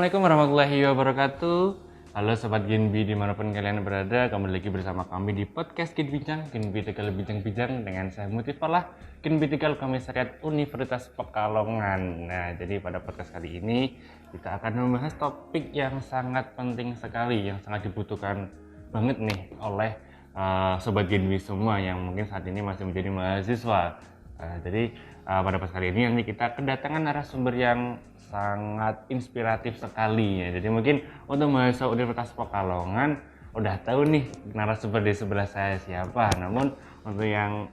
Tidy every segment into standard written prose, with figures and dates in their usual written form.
Assalamualaikum warahmatullahi wabarakatuh. Halo Sobat Genbi dimanapun kalian berada, kembali lagi bersama kami di podcast Genbincang, Genbitikal Bincang-Bincang dengan saya Mutifallah, Genbitikal Komisariat Universitas Pekalongan. Nah, jadi pada podcast kali ini kita akan membahas topik yang sangat penting sekali, yang sangat dibutuhkan banget nih oleh Sobat Genbi semua yang mungkin saat ini masih menjadi mahasiswa. Jadi pada podcast kali ini nanti kita kedatangan narasumber yang sangat inspiratif sekali ya. Jadi mungkin untuk mahasiswa Universitas Pekalongan udah tahu nih narasumber di sebelah saya siapa. Namun untuk yang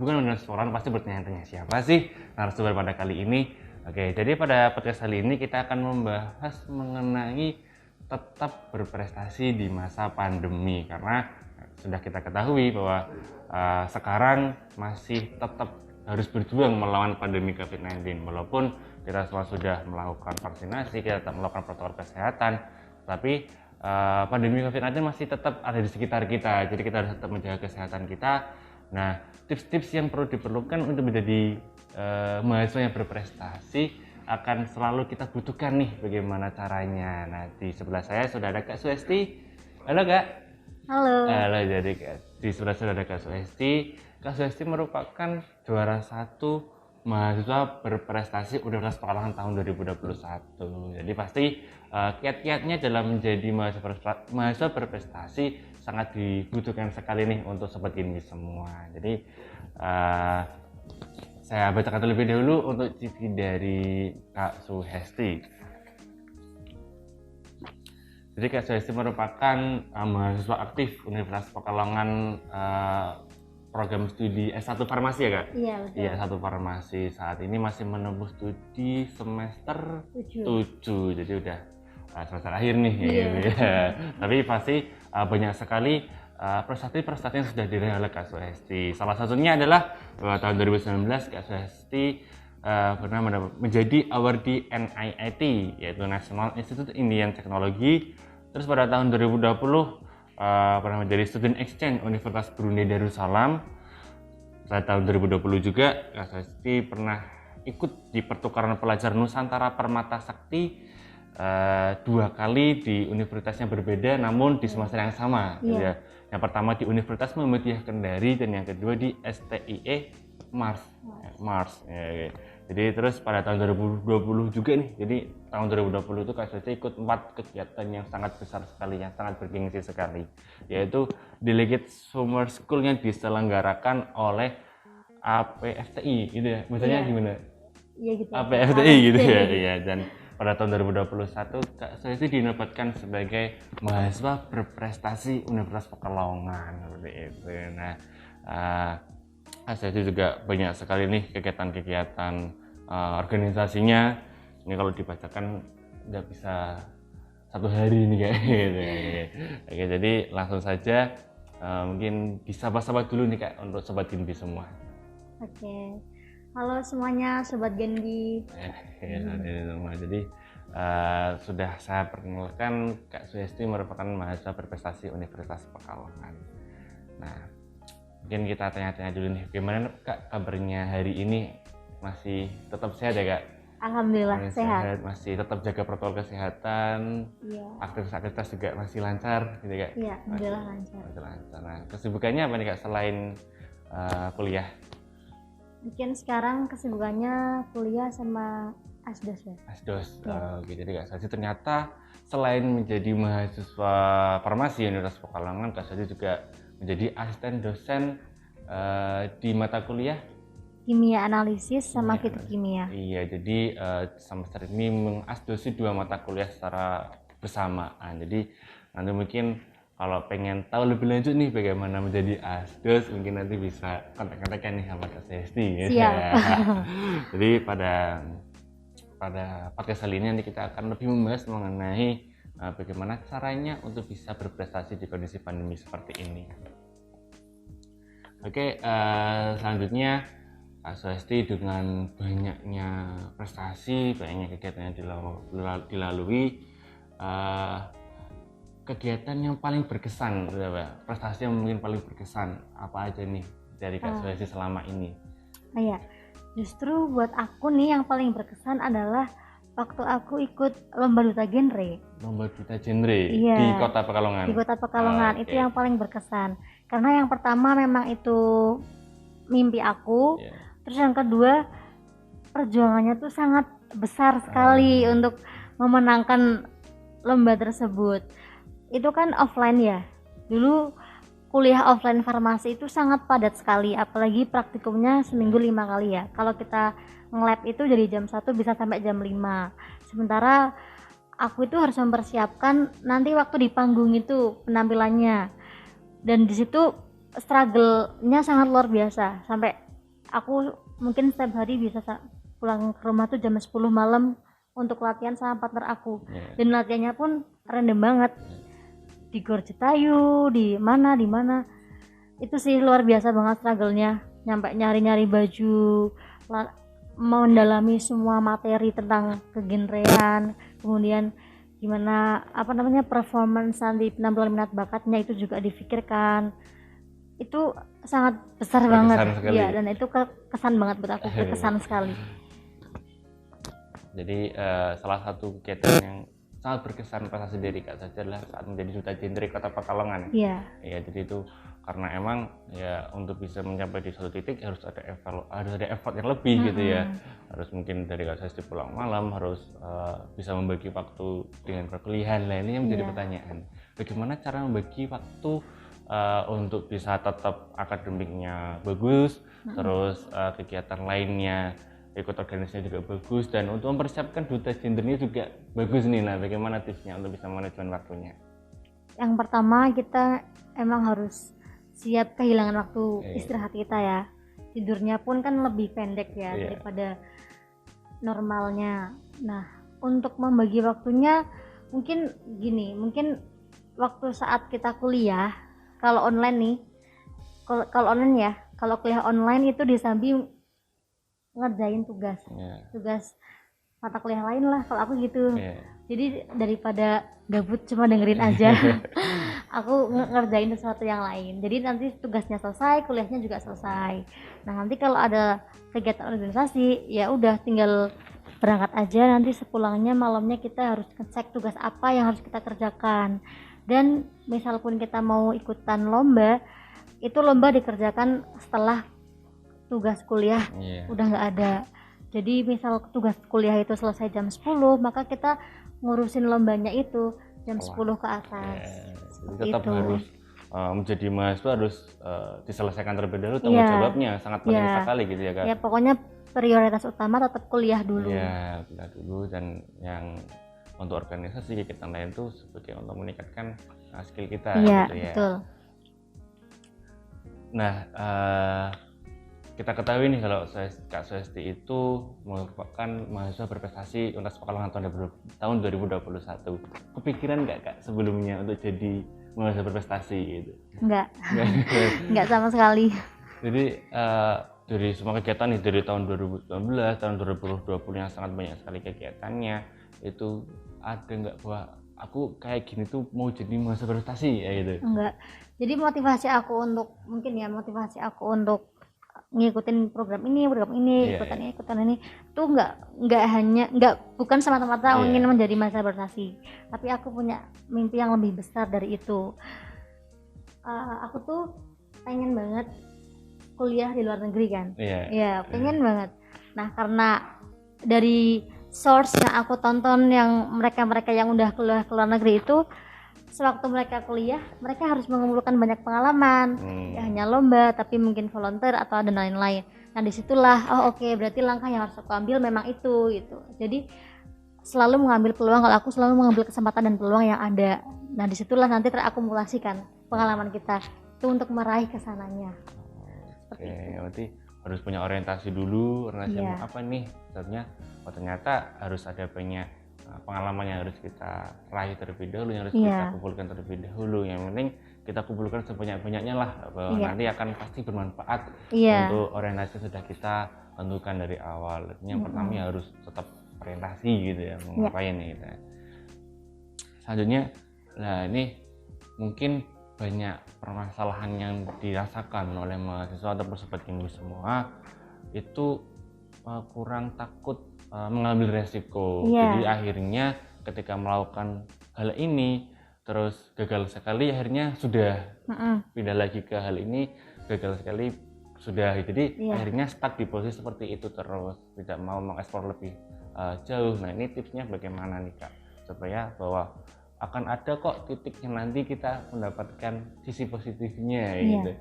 bukan mahasiswa pasti bertanya-tanya siapa sih narasumber pada kali ini. Oke, jadi pada podcast kali ini kita akan membahas mengenai tetap berprestasi di masa pandemi, karena sudah kita ketahui bahwa sekarang masih tetap harus berjuang melawan pandemi COVID-19. Walaupun kita semua sudah melakukan vaksinasi, kita tetap melakukan protokol kesehatan, tapi pandemi COVID-19 masih tetap ada di sekitar kita. Jadi kita harus tetap menjaga kesehatan kita. Nah, tips-tips yang perlu diperlukan untuk menjadi mahasiswa yang berprestasi akan selalu kita butuhkan nih, bagaimana caranya. Nah, di sebelah saya sudah ada Kak Suesti. Halo Kak. Halo. Halo, jadi di sebelah saya ada Kak Suesti. Kak Suesti merupakan juara 1 mahasiswa berprestasi Universitas Pekalongan tahun 2021. Jadi pasti kiat-kiatnya dalam menjadi mahasiswa berprestasi sangat dibutuhkan sekali nih untuk Sobat Genbi semua. Jadi saya bacakan terlebih dahulu untuk CV dari Kak Suhesti. Jadi Kak Suhesti merupakan mahasiswa aktif Universitas Pekalongan program studi S1 Farmasi ya Kak? Iya, betul. Iya, S1 Farmasi. Saat ini masih menempuh studi semester 7. Jadi udah semester akhir nih gitu ya. Tapi pasti banyak sekali prestasi-prestasi yang sudah diraih oleh Kak Suhesti. Salah satunya adalah tahun 2019 Kak Suhesti pernah menjadi awardee NIIT, yaitu National Institute Indian Technology. Terus pada tahun 2020 pernah menjadi student exchange Universitas Brunei Darussalam. Pada tahun 2020 juga Kak Suhesti pernah ikut di pertukaran pelajar Nusantara Permata Sakti 2 kali di universitas yang berbeda namun di semester yang sama. Ya. Yang pertama di Universitas Muhammadiyah Kendari dan yang kedua di STIE Mars. Ya. Jadi terus pada tahun 2020 juga nih, jadi tahun 2020 itu Kak Suhesti ikut 4 kegiatan yang sangat besar sekali, yang sangat bergengsi sekali, yaitu Delegate Summer School yang diselenggarakan oleh APFTI gitu ya, misalnya gimana? Iya gitu. APFTI gitu ya, iya. Dan pada tahun 2021 Kak Suhesti dinobatkan sebagai mahasiswa berprestasi Universitas Pekalongan seperti itu. Nah, Suhesti juga banyak sekali nih kegiatan-kegiatan organisasinya. Ini kalau dibacakan nggak bisa 1 hari nih kayak gitu. Oke, jadi langsung saja mungkin disapa-sapa dulu nih Kak untuk Sobat Genbi semua. Oke. Halo semuanya Sobat Genbi. Jadi sudah saya perkenalkan, Kak Suhesti merupakan mahasiswa berprestasi Universitas Pekalongan. Nah, mungkin kita tanya-tanya dulu nih, gimana Kak kabarnya hari ini? Masih tetap sehat ya Kak? Alhamdulillah sehat. Masih tetap jaga protokol kesehatan. Iya. Aktivitas juga masih lancar gitu Kak? Iya, alhamdulillah lancar. Nah, kesibukannya apa nih Kak selain kuliah? Mungkin sekarang kesibukannya kuliah sama asdos ya. Asdos. Gitu. Jadi Kak Suhesti ternyata selain menjadi mahasiswa farmasi Universitas Pekalongan, Kak Suhesti juga menjadi asisten dosen di mata kuliah kimia analisis sama fisik kimia. Iya, jadi semester ini mengasdosi 2 mata kuliah secara bersamaan. Jadi nanti mungkin kalau pengen tahu lebih lanjut nih bagaimana menjadi asdos, mungkin nanti bisa kontak-kontakan nih sama Kak Suhesti. Siap. Jadi pada podcast kali ini nanti kita akan lebih membahas mengenai bagaimana caranya untuk bisa berprestasi di kondisi pandemi seperti ini. Oke, selanjutnya Kak Suhesti dengan banyaknya prestasi, banyaknya kegiatan yang dilalui, kegiatan yang paling berkesan, prestasi yang mungkin paling berkesan apa aja nih dari Kak Suhesti selama ini? Iya, justru buat aku nih yang paling berkesan adalah Waktu aku ikut lomba duta genre Lomba duta genre Iya. di Kota Pekalongan. di Kota Pekalongan, itu Oke. yang paling berkesan. Karena yang pertama memang itu mimpi aku, Iya. terus yang kedua perjuangannya tuh sangat besar sekali untuk memenangkan lomba tersebut. Itu kan offline ya. Dulu kuliah offline farmasi itu sangat padat sekali, apalagi praktikumnya seminggu 5 kali ya. Kalau kita nge-lab itu dari jam 1 bisa sampai jam 5. Sementara aku itu harus mempersiapkan nanti waktu di panggung itu penampilannya. Dan di situ struggle-nya sangat luar biasa. Sampai aku mungkin setiap hari bisa pulang ke rumah tuh jam 10 malam untuk latihan sama partner aku. Dan latihannya pun random banget. Di Gor Citayu, di mana itu sih luar biasa banget struggle-nya, nyampe nyari-nyari baju, mendalami semua materi tentang kegenrean, kemudian gimana performance di penampilan minat bakatnya itu juga difikirkan. Itu sangat besar banget ya, dan itu kesan banget buat aku, berkesan sekali. Jadi salah satu kegiatan yang sangat berkesan prestasi dari Kak Saja adalah saat menjadi duta genre Kota Pekalongan. Iya. Ya, jadi itu karena emang ya untuk bisa mencapai di suatu titik harus ada effort yang lebih gitu ya. Harus mungkin dari Kak Saja pulang malam, harus bisa membagi waktu dengan perkuliahan. Nah, ini yang menjadi pertanyaan. Bagaimana cara membagi waktu untuk bisa tetap akademiknya bagus, terus kegiatan lainnya ikut organisasinya juga bagus, dan untuk mempersiapkan duta gendernya juga bagus nih. Nah, bagaimana tipsnya untuk bisa manajemen waktunya? Yang pertama, kita emang harus siap kehilangan waktu istirahat kita ya. Tidurnya pun kan lebih pendek ya daripada normalnya. Nah, untuk membagi waktunya mungkin gini, mungkin waktu saat kita kuliah, kalau online nih, kalau online ya, kalau kuliah online itu disambi ngerjain tugas mata kuliah lain lah kalau aku gitu. Jadi daripada gabut cuma dengerin aja, aku ngerjain sesuatu yang lain. Jadi nanti tugasnya selesai, kuliahnya juga selesai. Nah, nanti kalau ada kegiatan organisasi ya udah tinggal berangkat aja, nanti sepulangnya malamnya kita harus ngecek tugas apa yang harus kita kerjakan. Dan misal pun kita mau ikutan lomba, itu lomba dikerjakan setelah tugas kuliah udah nggak ada. Jadi misal tugas kuliah itu selesai jam 10, maka kita ngurusin lombanya itu jam 10 ke atas. Jadi tetap harus menjadi mahasiswa harus diselesaikan terlebih dahulu tanggung jawabnya, sangat penting sekali gitu ya Kak. Ya, pokoknya prioritas utama tetap kuliah dulu. Iya, kuliah dulu, dan yang untuk organisasi kegiatan lain tuh sebagai untuk meningkatkan skill kita gitu ya. Betul. Nah, kita ketahui nih kalau Kak Swesti itu merupakan mahasiswa berprestasi Universitas Pekalongan tahun 2021. Kepikiran nggak Kak sebelumnya untuk jadi mahasiswa berprestasi gitu? Nggak sama sekali. Jadi dari semua kegiatan nih, dari tahun 2019, tahun 2020 yang sangat banyak sekali kegiatannya, itu ada nggak bahwa aku kayak gini tuh mau jadi mahasiswa berprestasi ya gitu? Enggak. Jadi motivasi aku untuk ngikutin program ini ikutan ini tuh bukan semata-mata ingin menjadi mahasiswa berprestasi, tapi aku punya mimpi yang lebih besar dari itu. Aku tuh pengen banget kuliah di luar negeri kan. Pengen banget. Nah, karena dari source yang aku tonton, yang mereka yang udah kuliah ke luar negeri itu, sewaktu mereka kuliah, mereka harus mengumpulkan banyak pengalaman, ya hanya lomba, tapi mungkin volunteer atau ada lain-lain. Nah, disitulah berarti langkah yang harus aku ambil memang itu gitu. Jadi selalu mengambil peluang, kalau aku selalu mengambil kesempatan dan peluang yang ada. Nah, disitulah nanti terakumulasikan pengalaman kita itu untuk meraih kesananya. Berarti harus punya orientasi dulu, mau apa nih, ternyata harus ada banyak pengalaman yang harus kita raih terlebih dahulu, yang harus kita kumpulkan terlebih dahulu. Yang penting kita kumpulkan sebanyak-banyaknya lah, bahwa nanti akan pasti bermanfaat untuk orientasi yang sudah kita tentukan dari awal. Yang pertama harus tetap orientasi gitu ya, mau ngapain gitu. Selanjutnya, nah ini mungkin banyak permasalahan yang dirasakan oleh mahasiswa atau sobat Kinbi semua, itu kurang takut mengambil resiko. Iya. Jadi akhirnya ketika melakukan hal ini terus gagal sekali, akhirnya sudah pindah lagi ke hal ini, gagal sekali sudah. Jadi Iya. akhirnya stuck di posisi seperti itu terus, tidak mau mengeksplor lebih jauh. Nah, ini tipsnya bagaimana nih Kak, supaya bahwa akan ada kok titiknya nanti kita mendapatkan sisi positifnya Iya. gitu.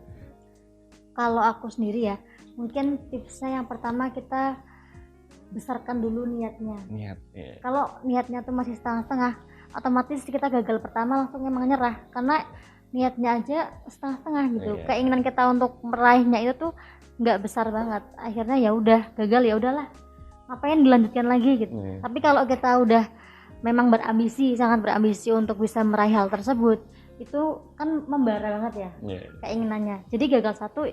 Kalau aku sendiri ya, mungkin tipsnya yang pertama kita besarkan dulu niatnya. Niat ya. Kalau niatnya tuh masih setengah-setengah, otomatis kita gagal pertama langsung emang nyerah, karena niatnya aja setengah-setengah gitu. Iya. Keinginan kita untuk meraihnya itu tuh nggak besar banget, akhirnya ya udah gagal, ya udahlah, ngapain dilanjutkan lagi gitu. Iya. Tapi kalau kita udah memang berambisi, sangat berambisi untuk bisa meraih hal tersebut, itu kan membara banget ya Iya. keinginannya. Jadi gagal satu,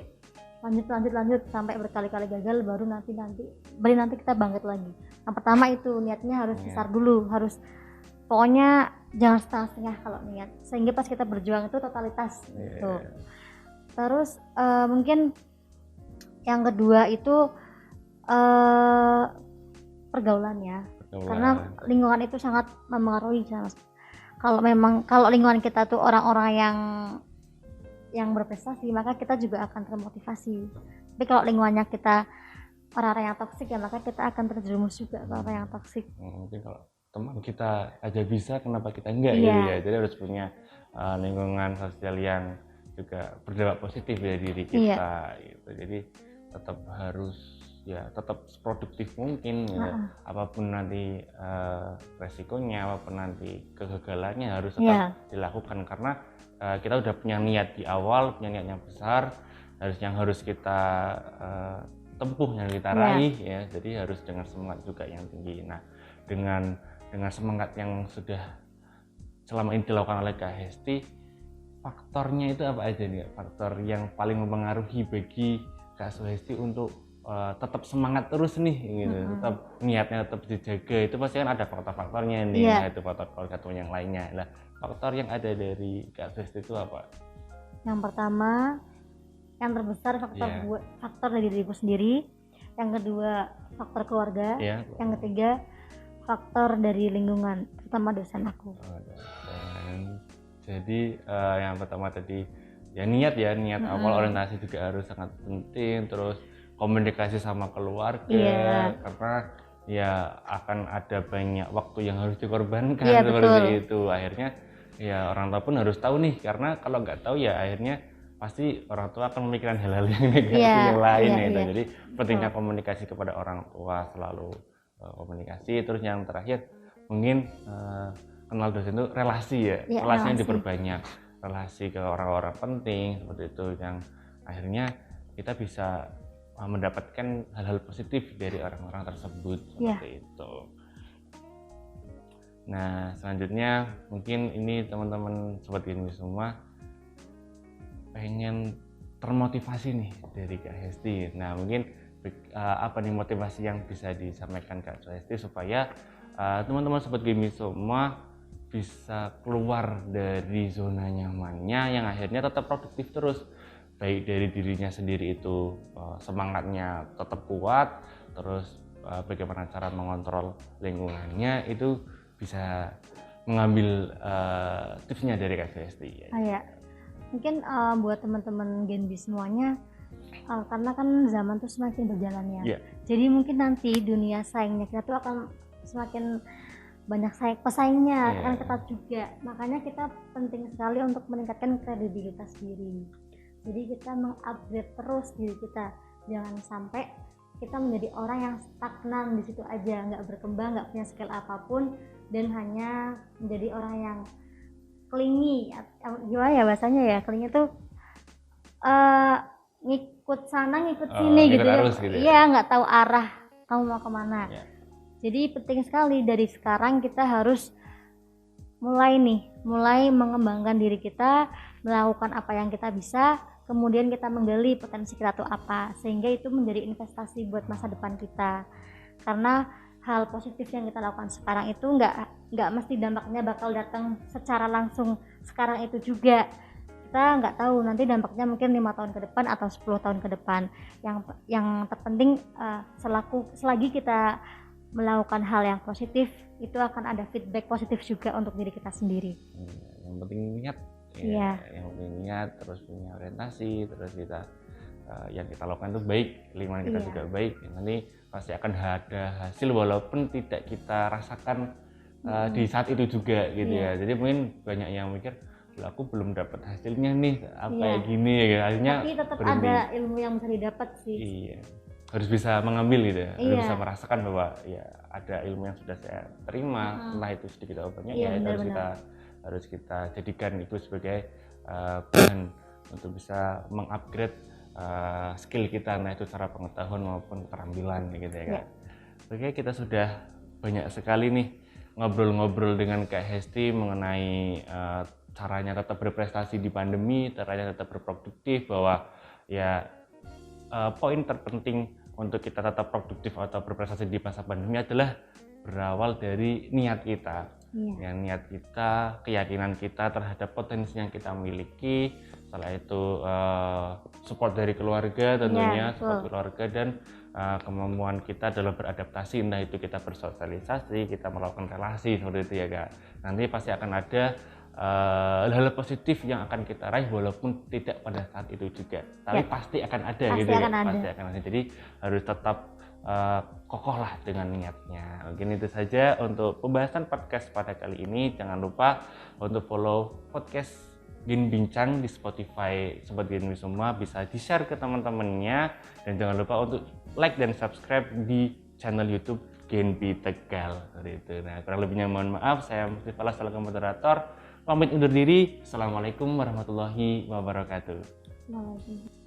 lanjut sampai berkali-kali gagal, baru nanti kita bangkit lagi. Yang pertama itu niatnya harus Iya. besar dulu, harus pokoknya jangan setengah-setengah kalau niat, sehingga pas kita berjuang itu totalitas gitu. Iya. Terus mungkin yang kedua itu pergaulan ya, karena lingkungan itu sangat mempengaruhi. Kalau lingkungan kita tuh orang-orang yang berprestasi, maka kita juga akan termotivasi. Tapi kalau lingkungannya kita orang-orang yang toksik, ya maka kita akan terjerumus juga ke orang yang toksik. Mungkin kalau teman kita aja bisa, kenapa kita enggak Iya. gitu ya. Jadi harus punya lingkungan sosial yang juga berdampak positif ya diri kita gitu. Jadi tetap harus tetap produktif mungkin ya. Apapun nanti resikonya, apapun nanti kegagalannya harus tetap dilakukan, karena kita udah punya niat di awal, punya niat yang besar, yang harus kita tempuh, yang kita raih ya. Jadi harus dengan semangat juga yang tinggi. Nah, dengan semangat yang sudah selama ini dilakukan oleh Kak Hesti, faktornya itu apa aja nih? Faktor yang paling mempengaruhi bagi Kak Suhesti untuk tetap semangat terus nih gitu, tetap niatnya tetap dijaga. Itu pasti kan ada faktor-faktornya nih, nah, itu faktor yang lainnya. Nah, faktor yang ada dari Kak Suhesti itu apa? Yang pertama, yang terbesar faktor dari diriku sendiri. Yang kedua, faktor keluarga. Yang ketiga, faktor dari lingkungan, terutama dosen aku. Jadi yang pertama tadi ya niat awal, orientasi juga harus sangat penting. Terus komunikasi sama keluarga, karena ya akan ada banyak waktu yang harus dikorbankan seperti itu. Akhirnya ya orang tua pun harus tahu nih, karena kalau nggak tahu ya akhirnya pasti orang tua akan memikirkan hal-hal yang negatif yang lain gitu. Jadi pentingnya komunikasi kepada orang tua, selalu komunikasi. Terus yang terakhir mungkin kenal dosen itu relasi relasinya diperbanyak, relasi ke orang-orang penting seperti itu, yang akhirnya kita bisa mendapatkan hal-hal positif dari orang-orang tersebut seperti itu. Nah, selanjutnya mungkin ini teman-teman Sobat Genbi semua pengen termotivasi nih dari Kak Hesti. Nah, mungkin apa nih motivasi yang bisa disampaikan Kak Hesti supaya teman-teman Sobat Genbi semua bisa keluar dari zona nyamannya, yang akhirnya tetap produktif terus, baik dari dirinya sendiri itu semangatnya tetap kuat, terus bagaimana cara mengontrol lingkungannya, itu bisa mengambil tipsnya dari Kak Hesti. Mungkin buat teman-teman Genbi semuanya, karena kan zaman tuh semakin berjalan ya. Jadi mungkin nanti dunia saingnya kita tuh akan semakin banyak pesaingnya, akan ketat juga. Makanya kita penting sekali untuk meningkatkan kredibilitas diri. Jadi kita mengupgrade terus diri kita, jangan sampai kita menjadi orang yang stagnan di situ aja, nggak berkembang, nggak punya skill apapun, dan hanya menjadi orang yang kelingi. Gimana ya bahasanya ya, kelingi tuh ngikut sana ngikut sini gitu ya. Iya, nggak tahu arah kamu mau kemana. Jadi penting sekali dari sekarang kita harus mulai mengembangkan diri kita, melakukan apa yang kita bisa, kemudian kita menggali potensi kita tuh apa, sehingga itu menjadi investasi buat masa depan kita. Karena hal positif yang kita lakukan sekarang itu nggak mesti dampaknya bakal datang secara langsung sekarang itu juga. kita nggak tahu nanti dampaknya mungkin 5 tahun ke depan atau 10 tahun ke depan. Yang terpenting selagi kita melakukan hal yang positif, itu akan ada feedback positif juga untuk diri kita sendiri. Yang penting niat, Iya. yang penting niat, terus punya orientasi, terus kita yang kita lakukan itu baik, lingkungan kita juga baik, nanti pasti akan ada hasil walaupun tidak kita rasakan di saat itu juga gitu ya. Jadi mungkin banyak yang mikir, aku belum dapat hasilnya nih, kayak gini ya, akhirnya tapi tetap ada ilmu yang bisa didapat sih. Iya, harus bisa mengambil gitu ya, harus bisa merasakan bahwa ya ada ilmu yang sudah saya terima, entah itu sedikit atau banyak, ya itu harus kita jadikan itu sebagai bahan untuk bisa mengupgrade skill kita, nah itu cara pengetahuan maupun keterampilan gitu ya Kak. Oke, kita sudah banyak sekali nih ngobrol-ngobrol dengan Kak Hesti mengenai caranya tetap berprestasi di pandemi, caranya tetap berproduktif, bahwa ya poin terpenting untuk kita tetap produktif atau berprestasi di masa pandemi adalah berawal dari niat kita. Ya, niat kita, keyakinan kita terhadap potensi yang kita miliki. Setelah itu support dari keluarga tentunya, support keluarga, dan kemampuan kita dalam beradaptasi, entah itu kita bersosialisasi, kita melakukan relasi seperti itu ya Kak. Nanti pasti akan ada hal-hal positif yang akan kita raih walaupun tidak pada saat itu juga, tapi pasti akan ada gitu ya, pasti akan ada. Jadi harus tetap kokoh lah dengan niatnya. Mungkin itu saja untuk pembahasan podcast pada kali ini. Jangan lupa untuk follow podcast Gen Bincang di Spotify Sobat Genbi semua, bisa di-share ke teman-temannya, dan jangan lupa untuk like dan subscribe di channel YouTube Genbi Tegal. Itu. Nah, kurang lebihnya mohon maaf. Saya Mustafa Falah selaku moderator. Pamit undur diri. Assalamualaikum warahmatullahi wabarakatuh. Waalaikumsalam.